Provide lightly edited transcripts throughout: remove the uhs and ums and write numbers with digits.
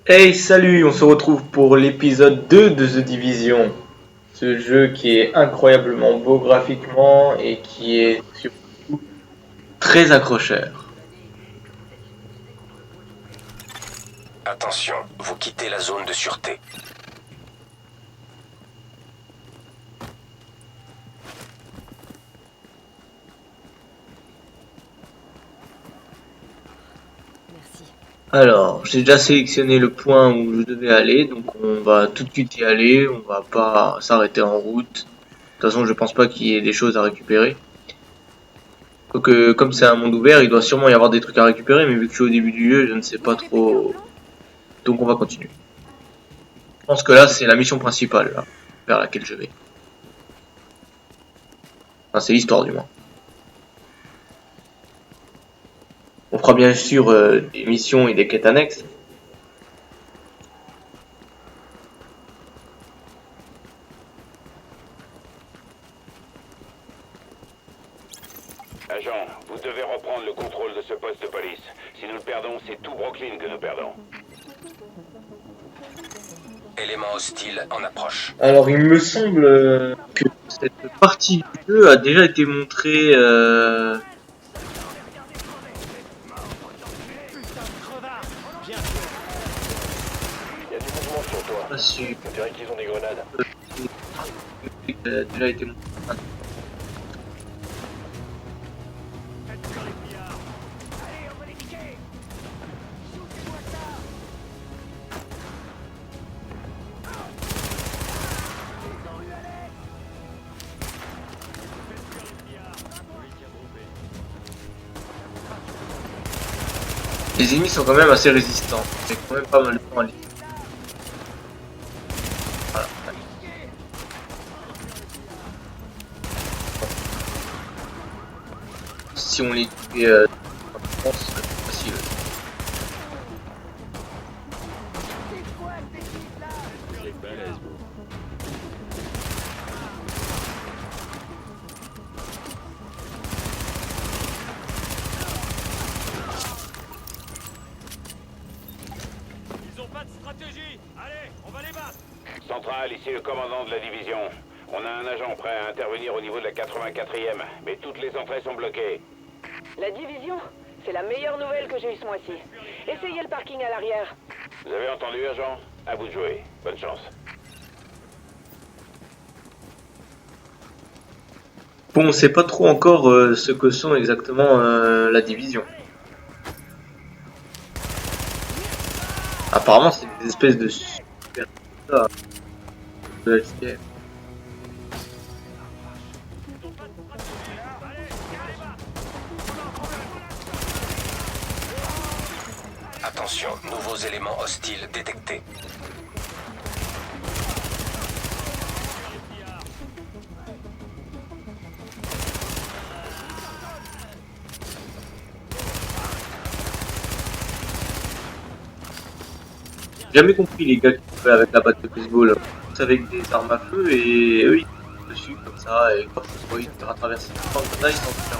Hey, salut, on se retrouve pour l'épisode 2 de The Division. Ce jeu qui est incroyablement beau graphiquement et qui est surtout très accrocheur. Attention, vous quittez la zone de sûreté. Merci. Alors, j'ai déjà sélectionné le point où je devais aller, donc on va tout de suite y aller, on va pas s'arrêter en route. De toute façon, je pense pas qu'il y ait des choses à récupérer. Quoique, comme c'est un monde ouvert, il doit sûrement y avoir des trucs à récupérer, mais vu que je suis au début du jeu, je ne sais pas Vous avez pris combien de trop. temps? Donc on va continuer. Je pense que là, c'est la mission principale, là, vers laquelle je vais. Enfin, c'est l'histoire du moins. On fera bien sûr des missions et des quêtes annexes. Agent, vous devez reprendre le contrôle de ce poste de police. Si nous le perdons, c'est tout Brooklyn que nous perdons. Élément hostile en approche. Alors il me semble que cette partie du jeu a déjà été montrée. Il y a du mouvement sur toi. Pas sûr. On dirait qu'ils ont des grenades. Déjà été montrée. Les ennemis sont quand même assez résistants. C'est quand même pas mal de temps à lire. Voilà. Si on les tue, je pense que c'est facile. Centrale, ici le commandant de la division. On a un agent prêt à intervenir au niveau de la 84e, mais toutes les entrées sont bloquées. La division, c'est la meilleure nouvelle que j'ai eue ce mois-ci. Essayez le parking à l'arrière. Vous avez entendu, agent? À vous de jouer. Bonne chance. Bon, on sait pas trop encore ce que sont exactement la division. Apparemment, c'est des espèces de super soldats de la SDF. Attention, nouveaux éléments hostiles détectés. J'ai jamais compris les gars qui jouaient avec la batte de baseball. Tous avec des armes à feu et eux ils tirent dessus comme ça et quand ils voient ils traverser le champ comme ça ils s'en faire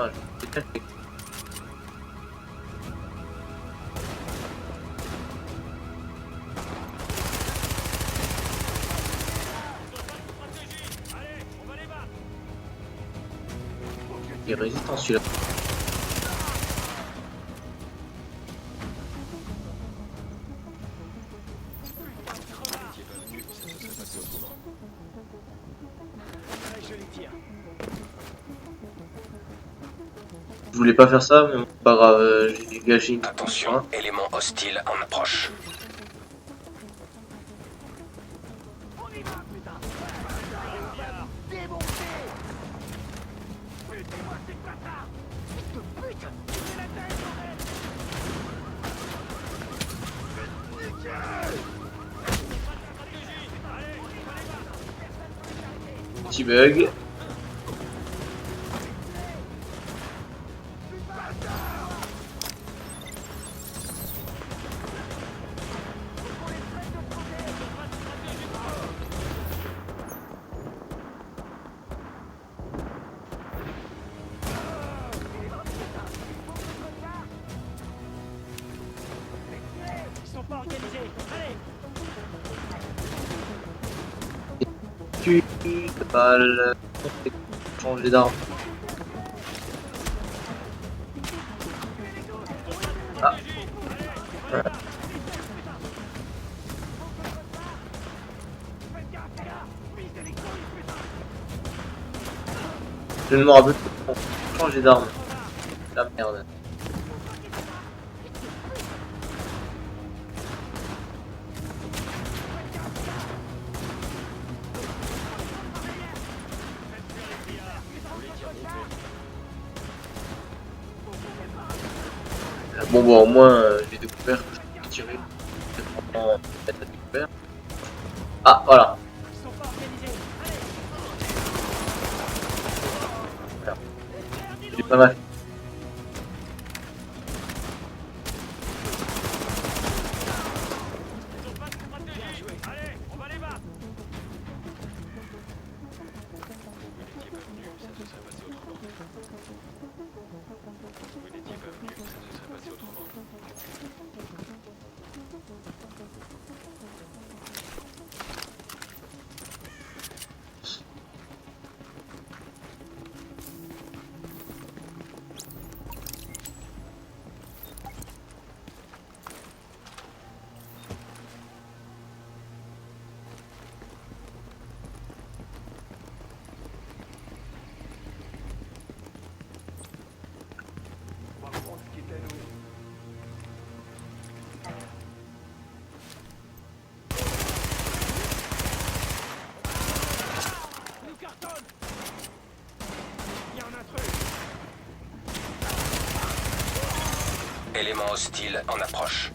ah, je déteste. Il est résistant celui-là. Je voulais pas faire ça mais bon, c'est pas grave, j'ai gâché une Attention, élément hostile en approche. petit bug. Tu balles. Changer d'arme. Ah. Voilà. Je ne me rappelle pas. Changer d'arme. La merde. Bon, bon, au moins, j'ai découvert que je peux tirer. C'est vraiment bête à découvert. Ah, voilà. Voilà. J'ai pas mal. Élément hostile en approche.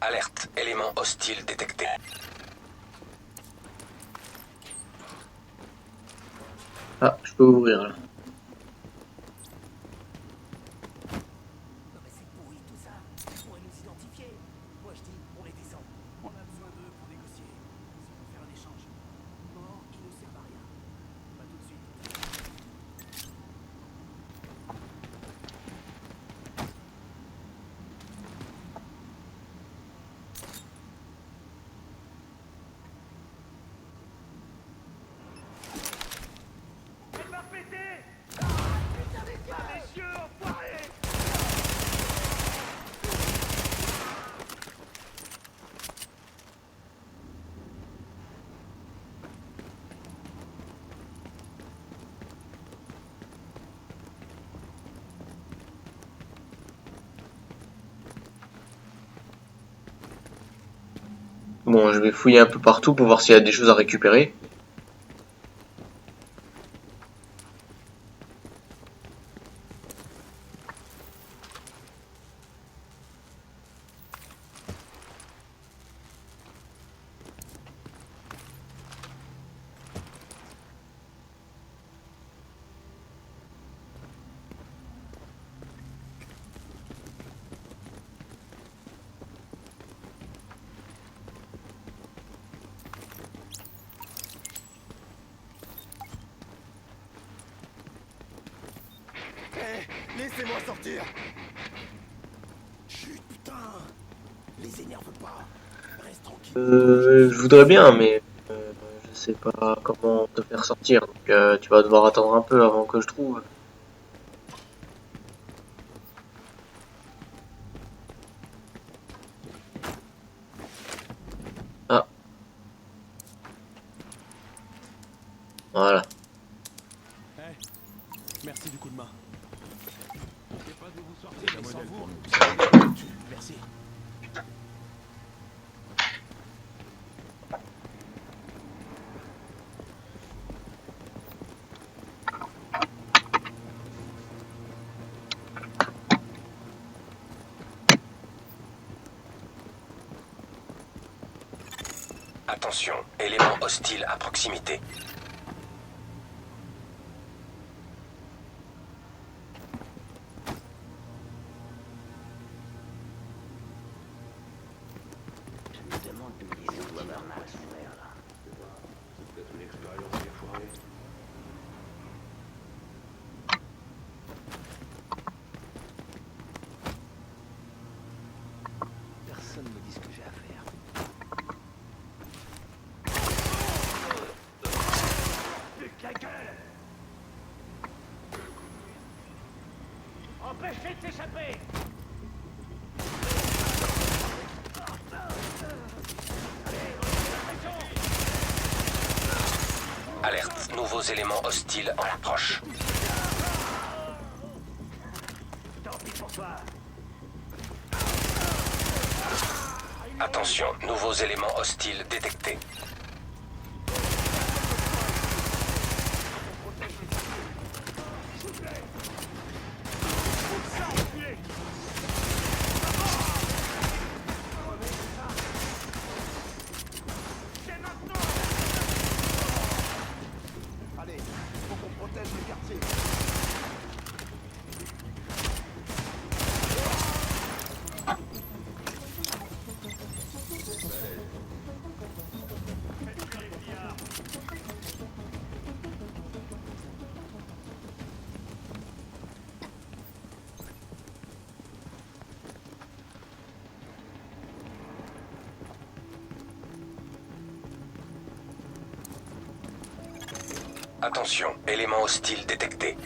Alerte, élément hostile détecté. Ah, je peux ouvrir là. Bon, je vais fouiller un peu partout pour voir s'il y a des choses à récupérer. Laissez-moi sortir. Chut, putain. Les énerve pas. Reste tranquille. Je voudrais bien, mais je sais pas comment te faire sortir. Donc tu vas devoir attendre un peu avant que je trouve. Ah. Voilà. Hey, merci du coup de main. Pas de vous sortir, mais sans vous. Merci. Attention, élément hostile à proximité. Personne me dit ce que j'ai à faire. Empêchez de s'échapper! Alerte, nouveaux éléments hostiles en approche. Tant pis pour toi! Attention, nouveaux éléments hostiles détectés. Allez, faut qu'on protège le quartier! Attention, éléments hostiles détectés.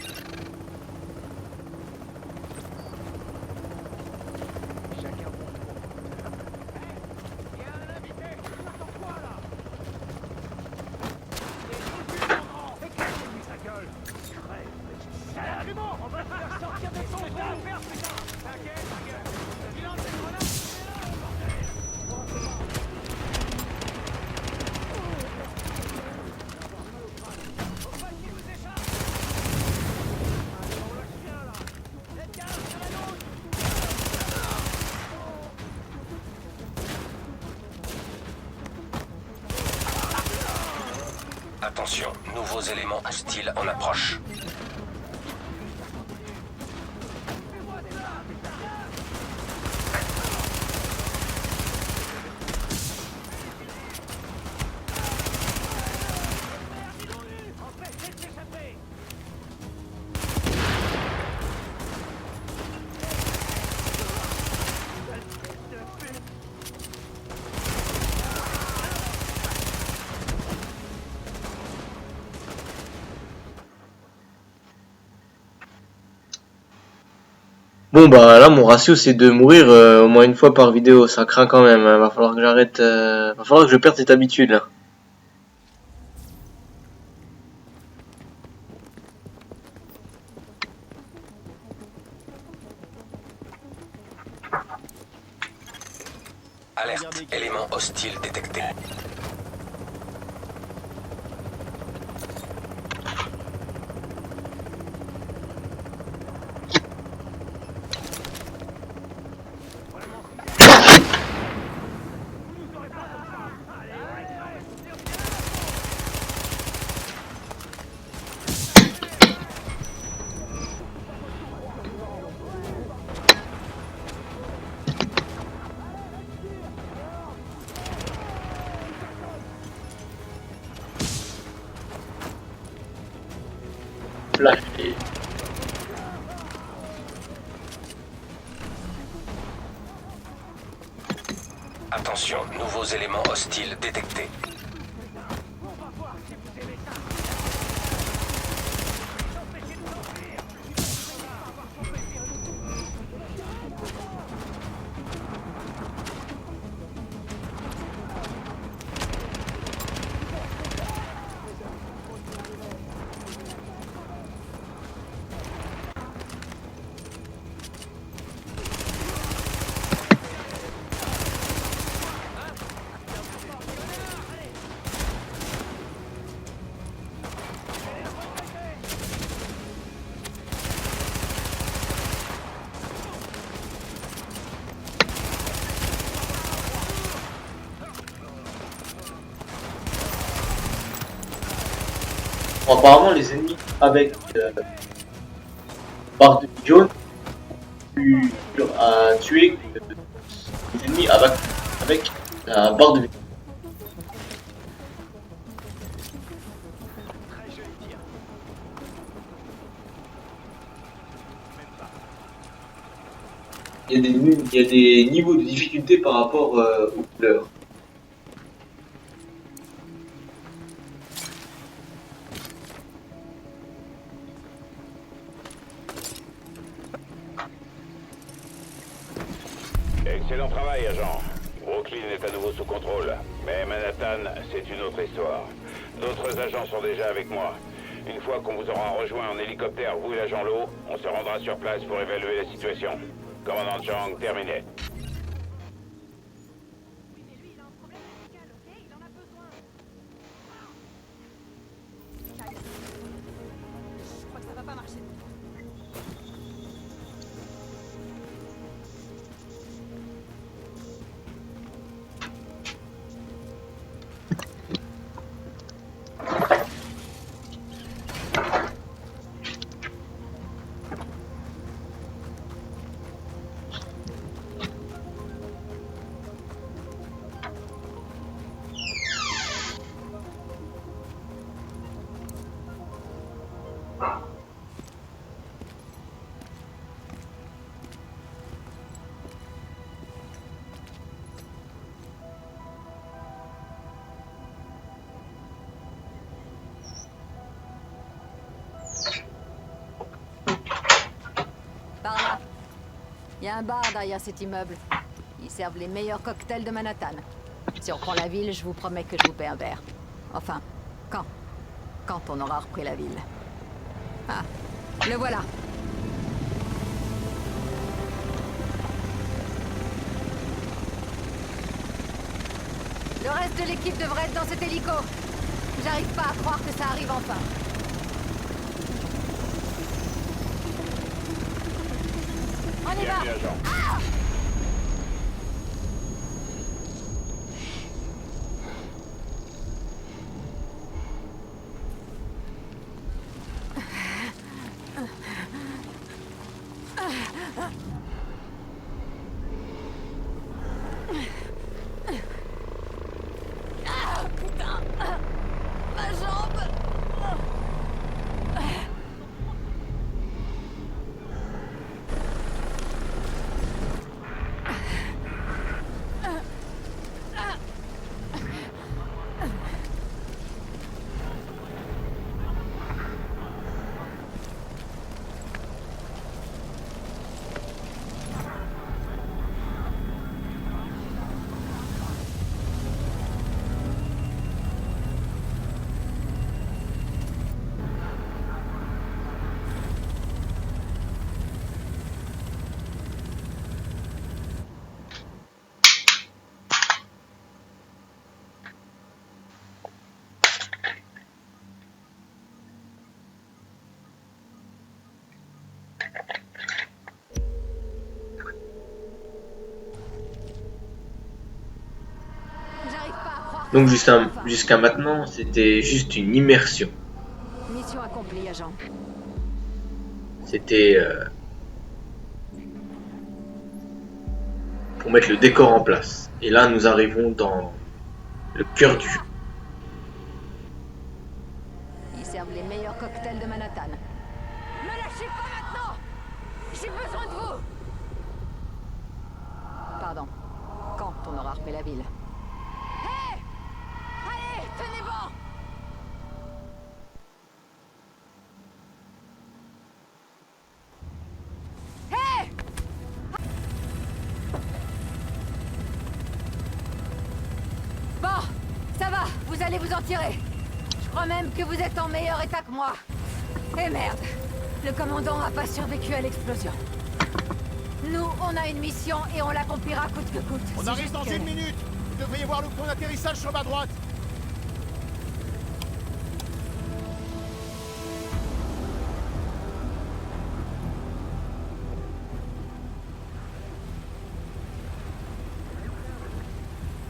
Attention, nouveaux éléments hostiles en approche. Bon bah là mon ratio c'est de mourir au moins une fois par vidéo, ça craint quand même, hein. Va falloir que j'arrête, va falloir que je perde cette habitude là. Alerte, éléments hostiles détectés. Flashé. Attention, nouveaux éléments hostiles détectés. Bon, apparemment, les ennemis avec barre de jaune plus dur à tuer que les ennemis avec la barre de vie. Il y a des niveaux de difficulté par rapport aux couleurs. Excellent travail, agent. Brooklyn est à nouveau sous contrôle. Mais Manhattan, c'est une autre histoire. D'autres agents sont déjà avec moi. Une fois qu'on vous aura rejoint en hélicoptère, vous et l'agent Lowe, on se rendra sur place pour évaluer la situation. Commandant Chang, terminé. Par là. Il y a un bar derrière cet immeuble. Ils servent les meilleurs cocktails de Manhattan. Si on prend la ville, je vous promets que je vous paie un verre. Enfin, quand on aura repris la ville. Ah, le voilà. Le reste de l'équipe devrait être dans cet hélico. J'arrive pas à croire que ça arrive enfin. On y va. Bienvenue, agent. Ah! Putain! Ma jambe! Donc jusqu'à maintenant, c'était juste une immersion. Mission accomplie, agent. C'était pour mettre le décor en place. Et là, nous arrivons dans le cœur du jeu. Ils servent les meilleurs cocktails de Manhattan. Ne lâchez pas maintenant! J'ai besoin de vous! Pardon. Quand on aura repris la ville. Hé! Allez, tenez bon! Hé! Bon, ça va, vous allez vous en tirer. Je crois même que vous êtes en meilleur état que moi. Et merde, le commandant n'a pas survécu à l'explosion. Nous, on a une mission et on l'accomplira coûte que coûte. On arrive dans une minute. Vous devriez voir le point d'atterrissage sur ma droite.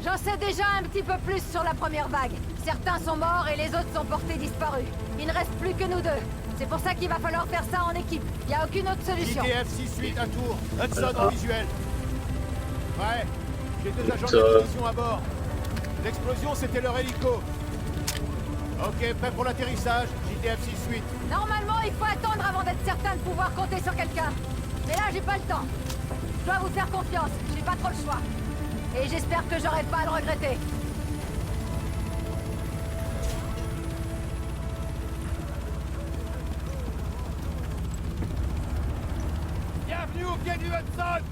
J'en sais déjà un petit peu plus sur la première vague. Certains sont morts et les autres sont portés disparus. Il ne reste plus que nous deux. C'est pour ça qu'il va falloir faire ça en équipe. Il n'y a aucune autre solution. ITF 6-8 à Tours. Hudson en visuel. Ouais. J'ai 2 agents Ça- d'acquisition à bord. L'explosion, c'était leur hélico. Ok, prêt pour l'atterrissage. JTF 6-8. Normalement, il faut attendre avant d'être certain de pouvoir compter sur quelqu'un. Mais là, j'ai pas le temps. Je dois vous faire confiance. J'ai pas trop le choix. Et j'espère que j'aurai pas à le regretter. Bienvenue au pied du Hudson.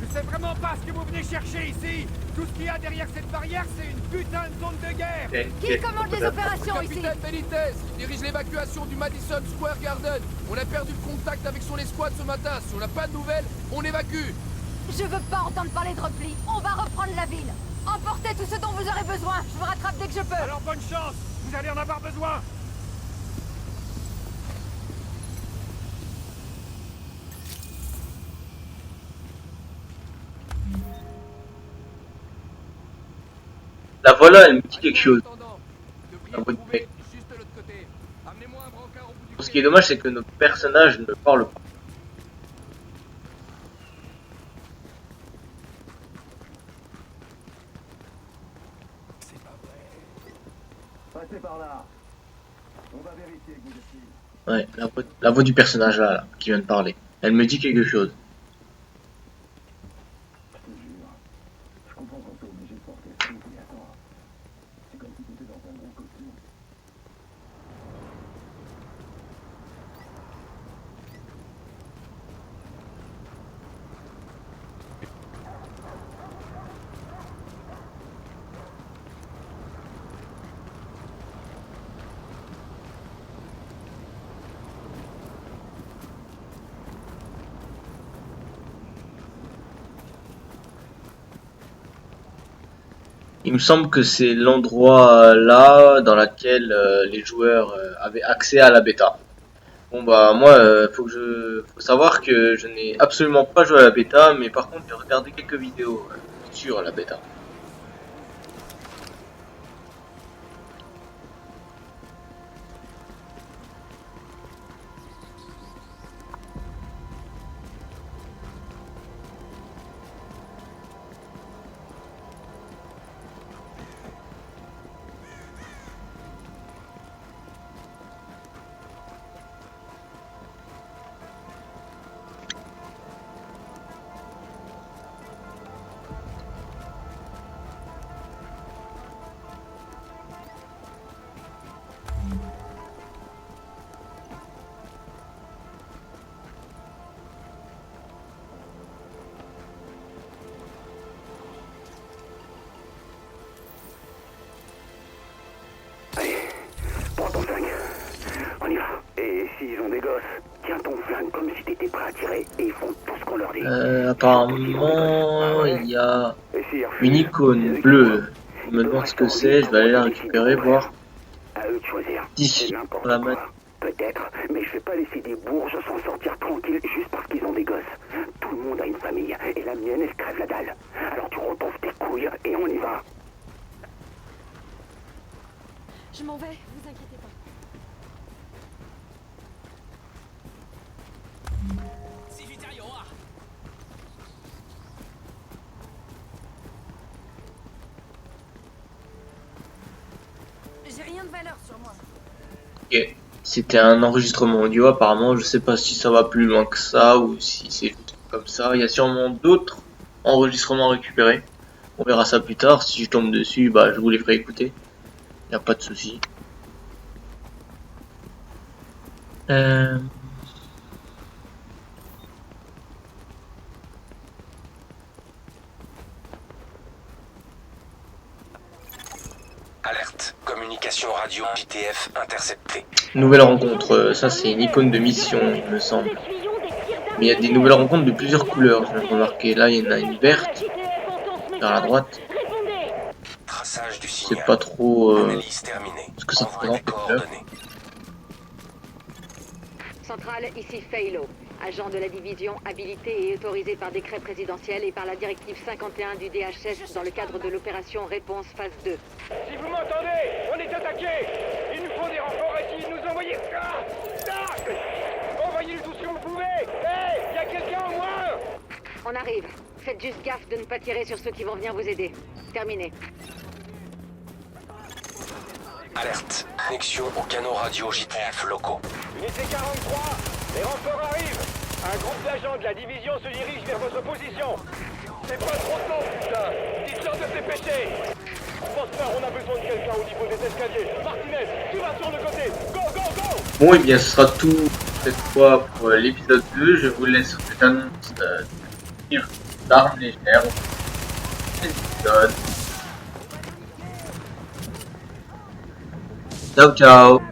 Je sais vraiment pas ce que vous venez chercher ici. Tout ce qu'il y a derrière cette barrière, c'est une putain de zone de guerre. Qui commande les opérations ici? Capitaine Benitez dirige l'évacuation du Madison Square Garden. On a perdu le contact avec son escouade ce matin. Si on n'a pas de nouvelles, on évacue. Je veux pas entendre parler de repli. On va reprendre la ville. Emportez tout ce dont vous aurez besoin. Je vous rattrape dès que je peux. Alors bonne chance. Vous allez en avoir besoin. La voilà, elle me dit quelque chose. En attendant, vous devriez La voix du trouver mec. juste de l'autre côté. Amenez-moi un brancard au bout du Ce qui est dommage, c'est que nos personnages ne parlent pas. Passez par là. On va vérifier que vous êtes libre. Ouais, la voix du personnage là, qui vient de parler. Elle me dit quelque chose. Je te jure. Je comprends qu'on soit obligé de porter ce truc, mais attends. C'est comme si t'étais dans un gros costume. Il me semble que c'est l'endroit là dans lequel les joueurs avaient accès à la bêta. Bon bah moi, faut savoir que je n'ai absolument pas joué à la bêta, mais par contre j'ai regardé quelques vidéos sur la bêta. Allez, prends ton flingue. On y va. Et s'ils ont des gosses, tiens ton flingue comme si t'étais prêt à tirer et ils font tout ce qu'on leur dit. Apparemment, il y a Et s'ils refusent, une icône bleue. Je me demande ce que c'est, je vais aller la récupérer, voir. À eux de choisir. Ici, C'est n'importe dans la quoi. main. Peut-être, mais je vais pas laisser des bourges s'en sortir tranquilles juste parce qu'ils ont des gosses. Tout le monde a une famille, et la mienne, elle crève la dalle. Alors tu retrouves tes couilles et on y va. Je m'en vais, vous inquiétez pas. J'ai rien de valeur sur moi. Ok. C'était un enregistrement audio apparemment, je sais pas si ça va plus loin que ça ou si c'est juste comme ça. Il y a sûrement d'autres enregistrements récupérés. On verra ça plus tard, si je tombe dessus, bah je vous les ferai écouter. Y a pas de souci. Alerte. Communication radio JTF interceptée. Nouvelle rencontre, ça c'est une icône de mission il me semble. Mais il y a des nouvelles rencontres de plusieurs couleurs, je viens de remarquer. Là il y en a une verte, vers la droite. Traçage du Je signal. sais pas trop Analyse terminée. ce que ça Envoie des représente, cette couleur. coordonnées. Centrale, ici Faylo. agent de la division habilité et autorisé par décret présidentiel et par la directive 51 du DHS dans le cadre de l'opération Réponse phase 2. Si vous m'entendez, on est attaqué. Il nous faut des renforts ici, nous envoyer... Envoyez-le tout ce que vous pouvez. Hé, y a quelqu'un au moins? On arrive. Faites juste gaffe de ne pas tirer sur ceux qui vont venir vous aider. Terminé. Alerte. Connexion aux canaux radio JTF locaux. Unité 43, les renforts arrivent. Un groupe d'agents de la division se dirige vers votre position. C'est pas trop tôt, putain. Dites-leur de se dépêcher. Prosper, on a besoin de quelqu'un au niveau des escaliers. Martinez, tu vas sur le côté. Go, go, go. Bon, et bien ce sera tout cette fois pour l'épisode 2. Je vous laisse cette annonce d'armes légères. Épisode. Ciao, ciao.